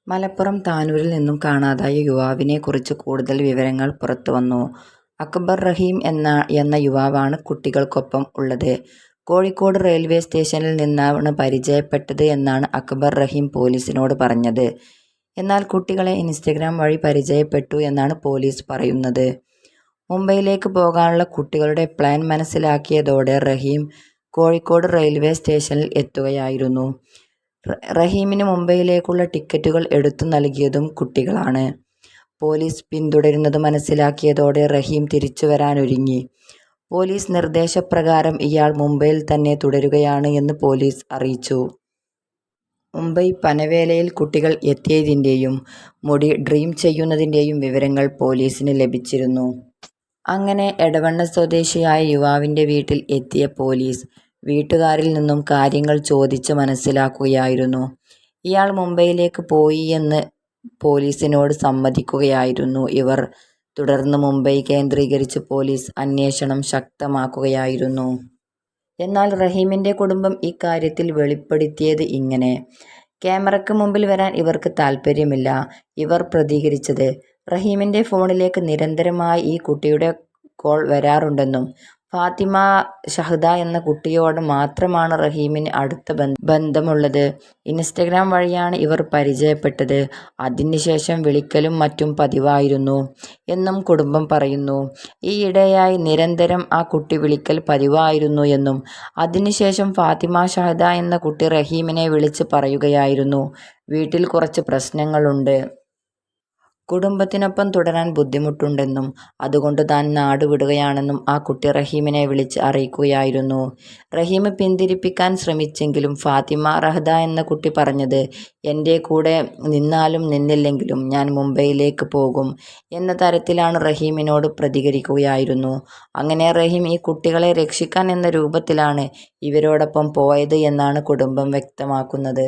മലപ്പുറം താനൂരിൽ നിന്നും കാണാതായ യുവാവിനെ കുറിച്ച് കൂടുതൽ വിവരങ്ങൾ പുറത്തുവന്നു. അക്ബർ റഹീം എന്ന യുവാവാണ് കുട്ടികൾക്കൊപ്പം ഉള്ളത്. കോഴിക്കോട് റെയിൽവേ സ്റ്റേഷനിൽ നിന്നാണ് പരിചയപ്പെട്ടത് എന്നാണ് അക്ബർ റഹീം പോലീസിനോട് പറഞ്ഞത്. എന്നാൽ കുട്ടികളെ ഇൻസ്റ്റഗ്രാം വഴി പരിചയപ്പെട്ടു എന്നാണ് പോലീസ് പറയുന്നത്. മുംബൈയിലേക്ക് പോകാനുള്ള കുട്ടികളുടെ പ്ലാൻ മനസ്സിലാക്കിയതോടെ റഹീം കോഴിക്കോട് റെയിൽവേ സ്റ്റേഷനിൽ എത്തുകയായിരുന്നു. റഹീമിന് മുംബൈയിലേക്കുള്ള ടിക്കറ്റുകൾ എടുത്തു നൽകിയതും കുട്ടികളാണ്. പോലീസ് പിന്തുടരുന്നത് മനസ്സിലാക്കിയതോടെ റഹീം തിരിച്ചുവരാനൊരുങ്ങി. പോലീസ് നിർദ്ദേശപ്രകാരം ഇയാൾ മുംബൈയിൽ തന്നെ തുടരുകയാണ് എന്ന് പോലീസ് അറിയിച്ചു. മുംബൈ പനവേലയിൽ കുട്ടികൾ എത്തിയതിൻ്റെയും മുടി ഡ്രീം ചെയ്യുന്നതിൻ്റെയും വിവരങ്ങൾ പോലീസിന് ലഭിച്ചിരുന്നു. അങ്ങനെ എടവണ്ണ സ്വദേശിയായ യുവാവിൻ്റെ വീട്ടിൽ എത്തിയ പോലീസ് വീട്ടുകാരിൽ നിന്നും കാര്യങ്ങൾ ചോദിച്ച് മനസ്സിലാക്കുകയായിരുന്നു. ഇയാൾ മുംബൈയിലേക്ക് പോയി എന്ന് പോലീസിനോട് സമ്മതിക്കുകയായിരുന്നു ഇവർ. തുടർന്ന് മുംബൈ കേന്ദ്രീകരിച്ച് പോലീസ് അന്വേഷണം ശക്തമാക്കുകയായിരുന്നു. എന്നാൽ റഹീമിൻ്റെ കുടുംബം ഇക്കാര്യത്തിൽ വെളിപ്പെടുത്തിയത് ഇങ്ങനെ: ക്യാമറയ്ക്ക് മുമ്പിൽ വരാൻ ഇവർക്ക് താൽപ്പര്യമില്ല. ഇവർ പ്രതികരിച്ചത്: റഹീമിൻ്റെ ഫോണിലേക്ക് നിരന്തരമായി ഈ കുട്ടിയുടെ കോൾ വരാറുണ്ടെന്നും ഫാത്തിമ ഷഹദ എന്ന കുട്ടിയോട് മാത്രമാണ് റഹീമിന് അടുത്ത ബന്ധമുള്ളത്. ഇൻസ്റ്റഗ്രാം വഴിയാണ് ഇവർ പരിചയപ്പെട്ടത്. അതിനുശേഷം വിളിക്കലും മറ്റും പതിവായിരുന്നു എന്നും കുടുംബം പറയുന്നു. ഈയിടെയായി നിരന്തരം ആ കുട്ടി വിളിക്കൽ പതിവായിരുന്നു എന്നും അതിനുശേഷം ഫാത്തിമ ഷഹദ എന്ന കുട്ടി റഹീമിനെ വിളിച്ച് പറയുകയായിരുന്നു, വീട്ടിൽ കുറച്ച് പ്രശ്നങ്ങളുണ്ട്, കുടുംബത്തിനൊപ്പം തുടരാൻ ബുദ്ധിമുട്ടുണ്ടെന്നും അതുകൊണ്ട് താൻ നാട് വിടുകയാണെന്നും ആ കുട്ടി റഹീമിനെ വിളിച്ച് അറിയിക്കുകയായിരുന്നു. റഹീം പിന്തിരിപ്പിക്കാൻ ശ്രമിച്ചെങ്കിലും ഫാത്തിമ റഹദ എന്ന കുട്ടി പറഞ്ഞത്, എൻ്റെ കൂടെ നിന്നാലും നിന്നില്ലെങ്കിലും ഞാൻ മുംബൈയിലേക്ക് പോകും എന്ന തരത്തിലാണ് റഹീമിനോട് പ്രതികരിക്കുകയായിരുന്നു. അങ്ങനെ റഹീം ഈ കുട്ടികളെ രക്ഷിക്കാൻ എന്ന രൂപത്തിലാണ് ഇവരോടൊപ്പം പോയത് എന്നാണ് കുടുംബം വ്യക്തമാക്കുന്നത്.